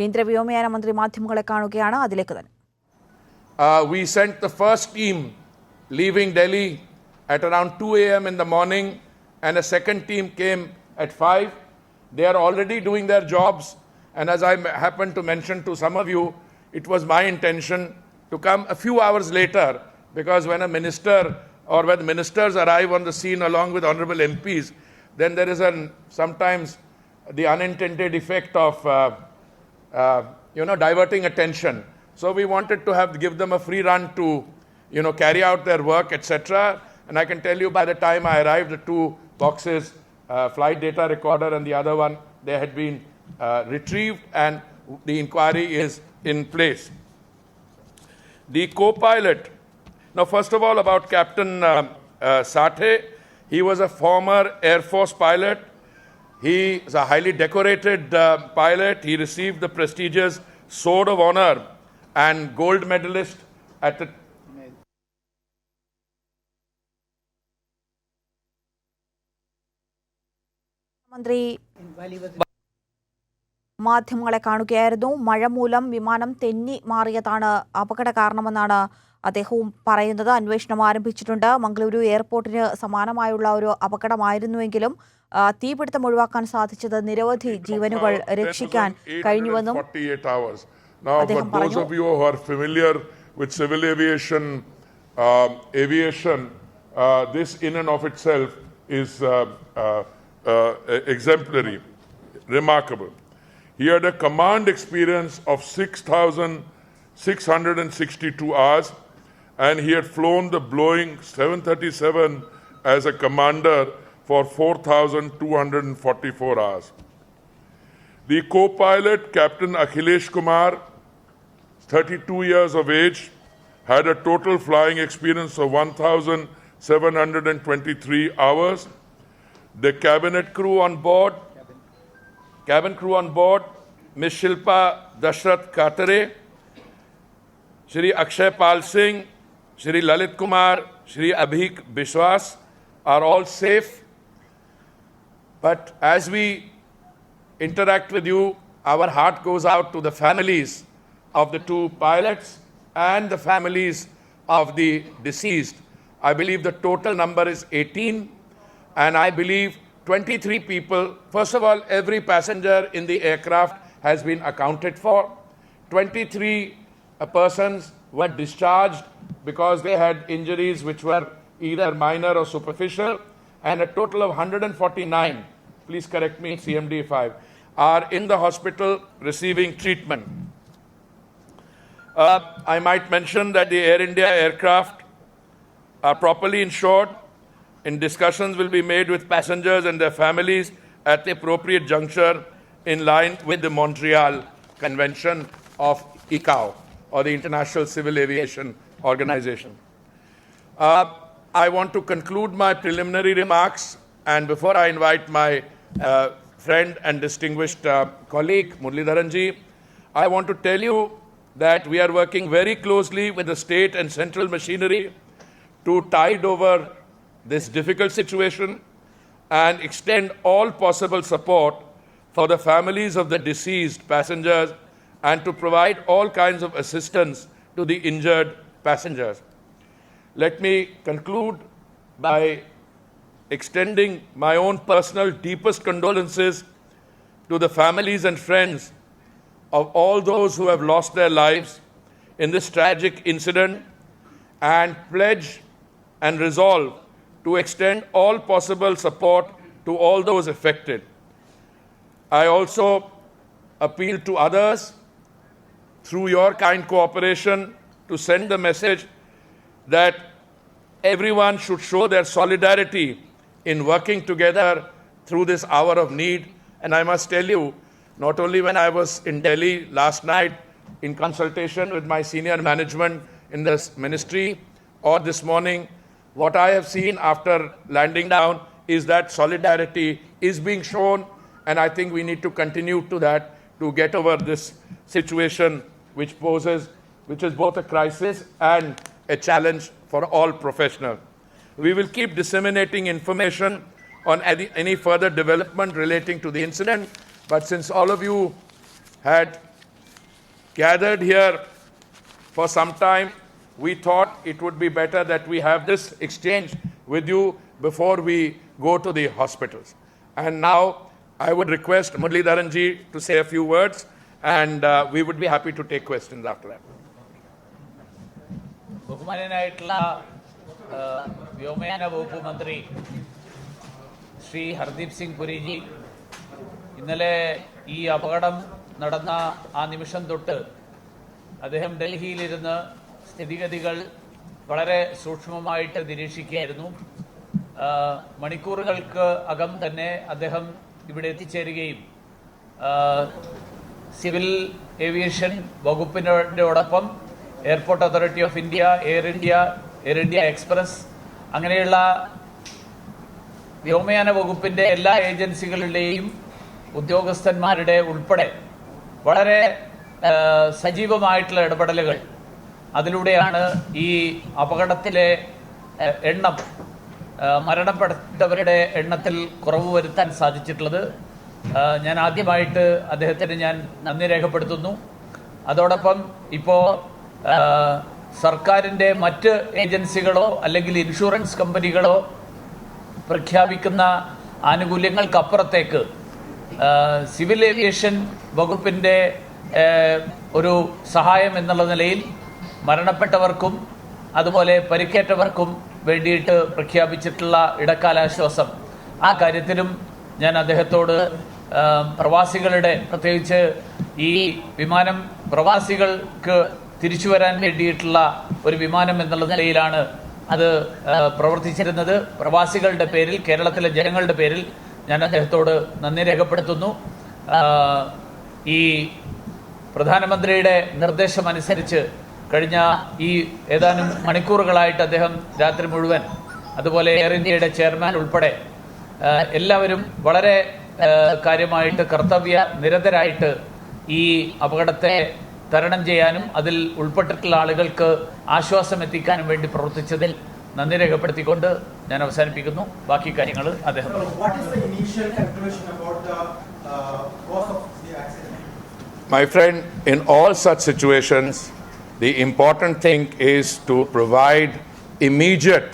കേന്ദ്ര വ്യോമയാന മന്ത്രി മാധ്യമങ്ങളെ കാണുകയാണ്. അതിലേക്ക് തന്നെ. We sent the first team leaving Delhi at around 2 a.m. in the morning, and a second team came at 5. They are already doing their jobs, and as I happened to mention to some of you, it was my intention to come a few hours later, because when a minister or when ministers arrive on the scene along with honorable MPs, then there is sometimes the unintended effect of diverting attention. So we wanted to give them a free run to carry out their work, etc. And I can tell you, by the time I arrived, the two boxes, flight data recorder and the other one, they had been retrieved, and the inquiry is in place. The co-pilot. Now, first of all, about Captain Sathe. He was a former Air Force pilot. He is a highly decorated pilot. He received the prestigious Sword of Honor and gold medalist at the മന്ത്രി മാധ്യമങ്ങളെ കാണുകയായിരുന്നു. മഴ മൂലം വിമാനം തെന്നി മാറിയതാണ് അപകട കാരണമെന്നാണ് അദ്ദേഹവും പറയുന്നത്. അന്വേഷണം ആരംഭിച്ചിട്ടുണ്ട്. മംഗളൂരു എയർപോർട്ടിന് സമാനമായുള്ള ഒരു അപകടമായിരുന്നുവെങ്കിലും തീപിടുത്തം ഒഴിവാക്കാൻ സാധിച്ചത് നിരവധി ജീവനുകൾ രക്ഷിക്കാൻ കഴിഞ്ഞുവെന്നും അദ്ദേഹം പറഞ്ഞു. With civil aviation, this in and of itself is exemplary, remarkable. He had a command experience of 6,662 hours, and he had flown the Boeing 737 as a commander for 4,244 hours. The co-pilot, Captain Akhilesh Kumar, 32 years of age, had a total flying experience of 1,723 hours. The cabin crew on board, Ms. Shilpa Dashrath Katare, Shri Akshay Pal Singh, Shri Lalit Kumar, Shri Abhik Biswas are all safe. But as we interact with you, our heart goes out to the families of the two pilots and the families of the deceased. I believe the total number is 18, and I believe 23 people. First of all, every passenger in the aircraft has been accounted for. 23 persons were discharged because they had injuries which were either minor or superficial, and a total of 149, please correct me, CMD5, are in the hospital receiving treatment. I might mention that the Air India aircraft are properly insured, and discussions will be made with passengers and their families at the appropriate juncture in line with the Montreal Convention of ICAO, or the International Civil Aviation Organization. I want to conclude my preliminary remarks, and before I invite my friend and distinguished colleague, Muralidharan ji, I want to tell you that we are working very closely with the state and central machinery to tide over this difficult situation and extend all possible support for the families of the deceased passengers, and to provide all kinds of assistance to the injured passengers. Let me conclude by extending my own personal deepest condolences to the families and friends of all those who have lost their lives in this tragic incident, and pledge and resolve to extend all possible support to all those affected. I also appeal to others through your kind cooperation to send the message that everyone should show their solidarity in working together through this hour of need. And I must tell you, not only when I was in Delhi last night in consultation with my senior management in this ministry, or this morning, what I have seen after landing down is that solidarity is being shown, and I think we need to continue to that to get over this situation which is both a crisis and a challenge for all professionals. We will keep disseminating information on any further development relating to the incident, but since all of you had gathered here for some time, we thought it would be better that we have this exchange with you before we go to the hospitals. And now I would request Muralidharan ji to say a few words, and we would be happy to take questions after that. ബഹുമാനനായിട്ടുള്ള വ്യോമയാന വകുപ്പ് മന്ത്രി ശ്രീ ഹർദീപ് സിംഗ് പുരിജി ഇന്നലെ ഈ അപകടം നടന്ന ആ നിമിഷം തൊട്ട് അദ്ദേഹം ഡൽഹിയിലിരുന്ന് സ്ഥിതിഗതികൾ വളരെ സൂക്ഷ്മമായിട്ട് നിരീക്ഷിക്കുകയായിരുന്നു. മണിക്കൂറുകൾക്ക് അകം തന്നെ അദ്ദേഹം ഇവിടെ എത്തിച്ചേരുകയും സിവിൽ ഏവിയേഷൻ വകുപ്പിനോടൊപ്പം airport authority of India, Air India Express അങ്ങനെയുള്ള വ്യോമയാന വകുപ്പിൻ്റെ എല്ലാ ഏജൻസികളുടെയും ഉദ്യോഗസ്ഥന്മാരുടെ ഉൾപ്പെടെ വളരെ സജീവമായിട്ടുള്ള ഇടപെടലുകൾ, അതിലൂടെയാണ് ഈ അപകടത്തിലെ എണ്ണം, മരണപ്പെട്ടവരുടെ എണ്ണത്തിൽ കുറവ് വരുത്താൻ സാധിച്ചിട്ടുള്ളത്. ഞാൻ ആദ്യമായിട്ട് അദ്ദേഹത്തിന് ഞാൻ നന്ദി രേഖപ്പെടുത്തുന്നു. അതോടൊപ്പം ഇപ്പോൾ സർക്കാരിൻ്റെ മറ്റ് ഏജൻസികളോ അല്ലെങ്കിൽ ഇൻഷുറൻസ് കമ്പനികളോ പ്രഖ്യാപിക്കുന്ന ആനുകൂല്യങ്ങൾക്കപ്പുറത്തേക്ക് സിവിൽ ഏവിയേഷൻ വകുപ്പിൻ്റെ ഒരു സഹായം എന്നുള്ള നിലയിൽ മരണപ്പെട്ടവർക്കും അതുപോലെ പരിക്കേറ്റവർക്കും വേണ്ടിയിട്ട് പ്രഖ്യാപിച്ചിട്ടുള്ള ഇടക്കാലാശ്വാസം, ആ കാര്യത്തിലും ഞാൻ അദ്ദേഹത്തോട് പ്രവാസികളുടെ, പ്രത്യേകിച്ച് ഈ വിമാനം പ്രവാസികൾക്ക് തിരിച്ചു വരാൻ വേണ്ടിയിട്ടുള്ള ഒരു വിമാനം എന്നുള്ള നിലയിലാണ് അത് പ്രവർത്തിച്ചിരുന്നത്. പ്രവാസികളുടെ പേരിൽ, കേരളത്തിലെ ജനങ്ങളുടെ പേരിൽ ഞാൻ അദ്ദേഹത്തോട് നന്ദി രേഖപ്പെടുത്തുന്നു. ഈ പ്രധാനമന്ത്രിയുടെ നിർദ്ദേശമനുസരിച്ച് കഴിഞ്ഞ ഈ ഏതാനും മണിക്കൂറുകളായിട്ട് അദ്ദേഹം രാത്രി മുഴുവൻ, അതുപോലെ എയർ ഇന്ത്യയുടെ ചെയർമാൻ ഉൾപ്പെടെ എല്ലാവരും വളരെ കാര്യമായിട്ട് കർത്തവ്യ നിരതരായിട്ട് ഈ അപകടത്തെ തരണം ചെയ്യാനും അതിൽ ഉൾപ്പെട്ടിട്ടുള്ള ആളുകൾക്ക് ആശ്വാസം എത്തിക്കാനും വേണ്ടി പ്രവർത്തിച്ചതിൽ നന്ദി രേഖപ്പെടുത്തിക്കൊണ്ട് ഞാൻ അവസാനിപ്പിക്കുന്നു. ബാക്കി കാര്യങ്ങൾ അദ്ദേഹം പറയും. My friend, in all such situations, the important thing is to provide immediate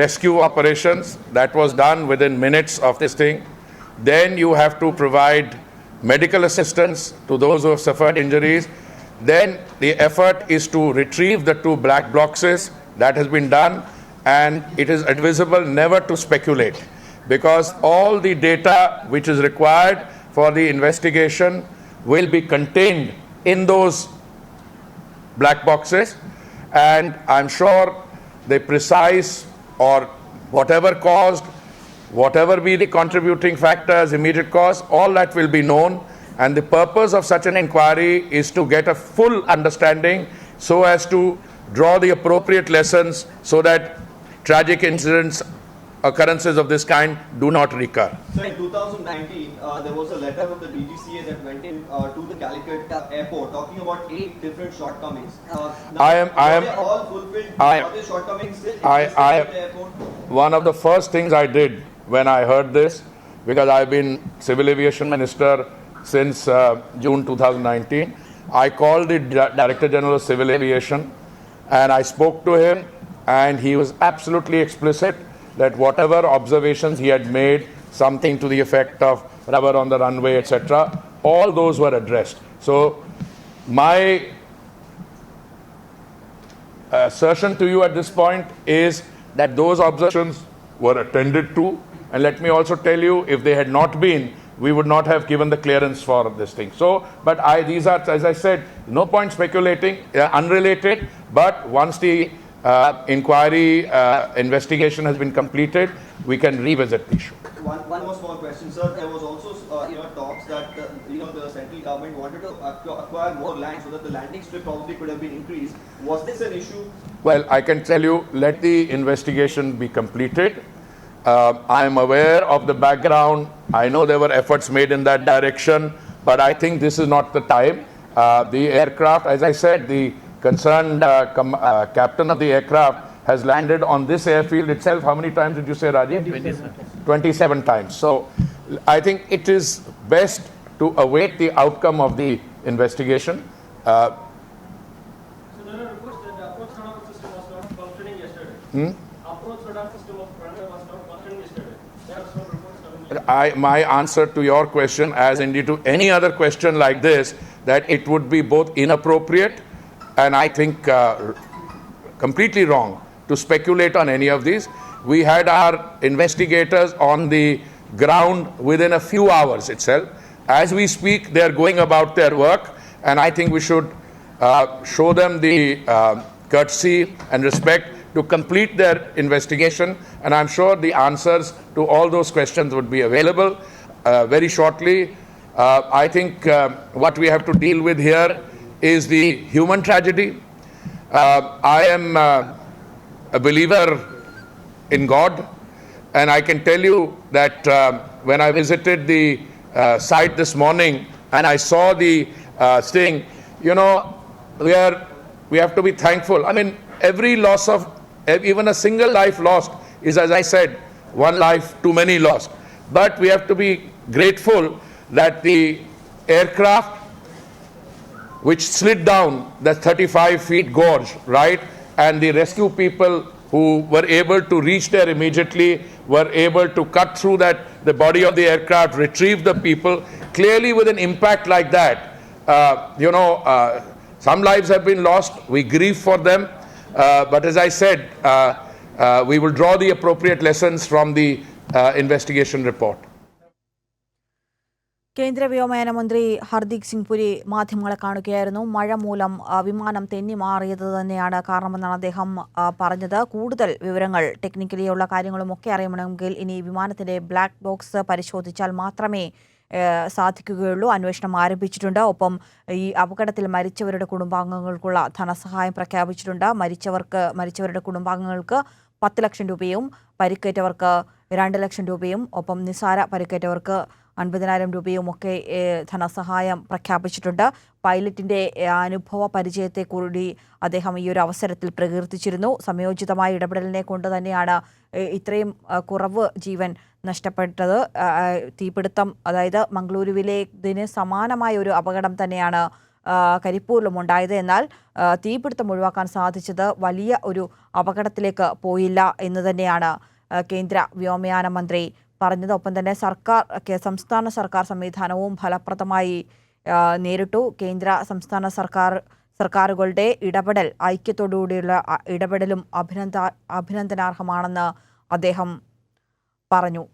rescue operations. That was done within minutes of this thing. Then you have to provide medical assistance to those who have suffered injuries. Then the effort is to retrieve the 2 black boxes. That has been done, and it is advisable never to speculate, because all the data which is required for the investigation will be contained in those black boxes, and I'm sure the precise or whatever caused, whatever be the contributing factors, immediate cause, all that will be known, and the purpose of such an inquiry is to get a full understanding so as to draw the appropriate lessons so that tragic incidents, occurrences of this kind do not recur. So in 2019, there was a letter of the DGCA that went in to the Calicut airport talking about 8 different shortcomings. I am all fulfilled. Are the shortcomings still at the airport? One of the first things I did when I heard this, because I've been Civil Aviation Minister since June 2019, I called the Director General of Civil Aviation and I spoke to him, and he was absolutely explicit that whatever observations he had made, something to the effect of rubber on the runway, etc., all those were addressed. So my assertion to you at this point is that those observations were attended to, and let me also tell you, if they had not been, we would not have given the clearance for this thing. So, but these are, as I said, no point speculating, unrelated, but once the inquiry investigation has been completed, we can revisit the issue. One more small question, sir. There was also talks that the central government wanted to acquire more land so that the landing strip probably could have been increased. Was this an issue? Well, I can tell you, let the investigation be completed. I am aware of the background. I know there were efforts made in that direction, but I think this is not the time. The aircraft, as I said, the concerned captain of the aircraft has landed on this airfield itself. How many times did you say, Rajiv? 27 times. So I think it is best to await the outcome of the investigation. So there are reports that the approach radar system was not functioning yesterday. Approach radar system of runway was not functioning yesterday. There are some reports coming. My answer to your question, as indeed to any other question like this, that it would be both inappropriate and I think completely wrong to speculate on any of these. We had our investigators on the ground within a few hours itself. As we speak, they are going about their work, and I think we should show them the courtesy and respect to complete their investigation, and I'm sure the answers to all those questions would be available very shortly. I think what we have to deal with here is the human tragedy. I am a believer in God, and I can tell you that when I visited the site this morning and I saw the sting, you know, we have to be thankful. I mean, every loss of even a single life lost is, as I said, one life too many lost. But we have to be grateful that the aircraft which slid down the 35 feet gorge, right, and the rescue people who were able to reach there immediately were able to cut through the body of the aircraft, retrieve the people. Clearly, with an impact like that, some lives have been lost. We grieve for them. But as I said, we will draw the appropriate lessons from the investigation report. കേന്ദ്ര വ്യോമയാന മന്ത്രി ഹർദീപ് സിംഗ് പുരി മാധ്യമങ്ങളെ കാണുകയായിരുന്നു. മഴ മൂലം വിമാനം തെന്നി മാറിയത് തന്നെയാണ് കാരണമെന്നാണ് അദ്ദേഹം പറഞ്ഞത്. കൂടുതൽ വിവരങ്ങൾ ടെക്നിക്കലിയുള്ള കാര്യങ്ങളുമൊക്കെ അറിയണമെങ്കിൽ ഇനി വിമാനത്തിന്റെ ബ്ലാക്ക് ബോക്സ് പരിശോധിച്ചാൽ മാത്രമേ സാധിക്കുകയുള്ളൂ. അന്വേഷണം ആരംഭിച്ചിട്ടുണ്ട്. ഒപ്പം ഈ അപകടത്തിൽ മരിച്ചവരുടെ കുടുംബാംഗങ്ങൾക്കുള്ള ധനസഹായം പ്രഖ്യാപിച്ചിട്ടുണ്ട്. മരിച്ചവരുടെ കുടുംബാംഗങ്ങൾക്ക് 10 ലക്ഷം രൂപയും പരിക്കേറ്റവർക്ക് 2 ലക്ഷം രൂപയും ഒപ്പം നിസാര പരിക്കേറ്റവർക്ക് 50,000 രൂപയുമൊക്കെ ധനസഹായം പ്രഖ്യാപിച്ചിട്ടുണ്ട്. പൈലറ്റിന്റെ അനുഭവ പരിചയത്തെ കൂടി അദ്ദേഹം ഈ ഒരു അവസരത്തിൽ പ്രകീർത്തിച്ചിരുന്നു. സമയോചിതമായ ഇടപെടലിനെ കൊണ്ട് തന്നെയാണ് ഇത്രയും കുറവ് ജീവൻ നഷ്ടപ്പെട്ടത്. തീപിടുത്തം, അതായത് മംഗളൂരുവിലേതിന് സമാനമായ ഒരു അപകടം തന്നെയാണ് കരിപ്പൂരിലും ഉണ്ടായത്. എന്നാൽ തീപിടുത്തം ഒഴിവാക്കാൻ സാധിച്ചത് വലിയ ഒരു അപകടത്തിലേക്ക് പോയില്ല എന്ന് തന്നെയാണ് കേന്ദ്ര വ്യോമയാന മന്ത്രി പറഞ്ഞത്. ഒപ്പം തന്നെ സംസ്ഥാന സർക്കാർ സംവിധാനവും ഫലപ്രദമായി നേരിട്ടു. കേന്ദ്ര സംസ്ഥാന സർക്കാരുകളുടെ ഇടപെടൽ, ഐക്യത്തോടുകൂടിയുള്ള ഇടപെടലും അഭിനന്ദനാർഹമാണെന്ന് അദ്ദേഹം പറഞ്ഞു.